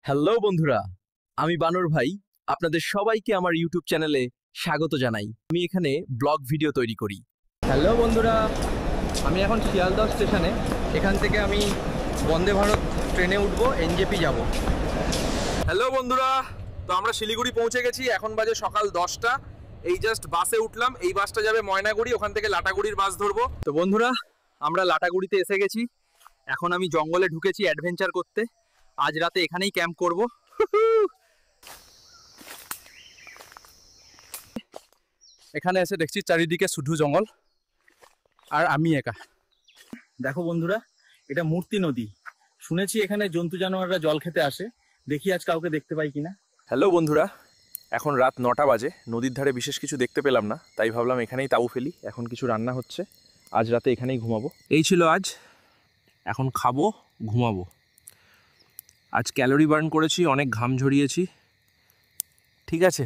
Hello বন্ধুরা, আমি বানর ভাই। আপনাদের সবাইকে আমার ইউটিউব চ্যানেলে স্বাগত জানাই। আমি এখানে ব্লগ ভিডিও তৈরি করি। হ্যালো বন্ধুরা, আমি এখন শিয়ালদহ স্টেশনে। এখান থেকে আমি বন্দে ভারত ট্রেনে উঠবো, এনজেপি যাব। হ্যালো বন্ধুরা, তো আমরা শিলিগুড়ি পৌঁছে গেছি। এখন বাজে সকাল 10টা। এই জাস্ট বাসে উঠলাম। এই বাসটা যাবে ময়নাগুড়ি, ওখান থেকে লাটাগুড়ির বাস ধরবো। তো বন্ধুরা, আমরা লাটাগুড়িতে এসে গেছি। এখন আমি জঙ্গলে ঢুকেছি অ্যাডভেঞ্চার করতে। আজ রাতে এখানেই ক্যাম্প করব। এখানে এসে দেখছি চারিদিকে শুধু জঙ্গল, আর আমি একা। দেখো বন্ধুরা, এটা মূর্তি নদী। শুনেছি এখানে জন্তু জানোয়াররা জল খেতে আসে। দেখি আজ কাউকে দেখতে পাই কিনা। হ্যালো বন্ধুরা, এখন রাত 9টা বাজে। নদীর ধারে বিশেষ কিছু দেখতে পেলাম না, তাই ভাবলাম এখানেই তাবু ফেলি। এখন কিছু রান্না হচ্ছে, আজ রাতে এখানেই ঘুমাবো। এই ছিল আজ। এখন খাবো, ঘুমাবো। আজ ক্যালোরি বার্ন করেছি, অনেক ঘাম ঝরিয়েছি। ঠিক আছে,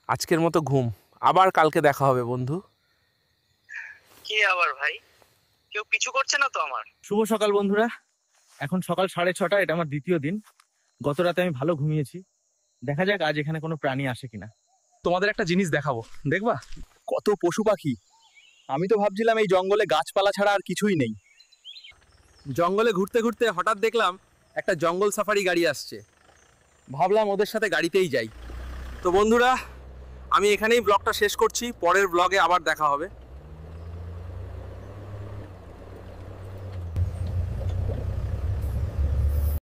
আজকের মতো ঘুম। আবার কালকে দেখা হবে বন্ধু। কি আবার ভাই, কেউ পিছু করছে না তো আমার? শুভ সকাল বন্ধুরা, এখন সকাল 6:30। এটা আমার দ্বিতীয় দিন। গত রাতে আমি ভালো ঘুমিয়েছি। দেখা যাক আজ এখানে কোনো প্রাণী আসে কিনা। তোমাদের একটা জিনিস দেখাবো, দেখবা? কত পশু পাখি। আমি তো ভাবছিলাম এই জঙ্গলে গাছপালা ছাড়া আর কিছুই নেই। জঙ্গলে ঘুরতে ঘুরতে হঠাৎ দেখলাম একটা জঙ্গল সাফারি গাড়ি আসছে। ভাবলাম ওদের সাথে গাড়িতেই যাই। তো বন্ধুরা, আমি এখানেই ব্লগটা শেষ করছি। পরের ব্লগে আবার দেখা হবে।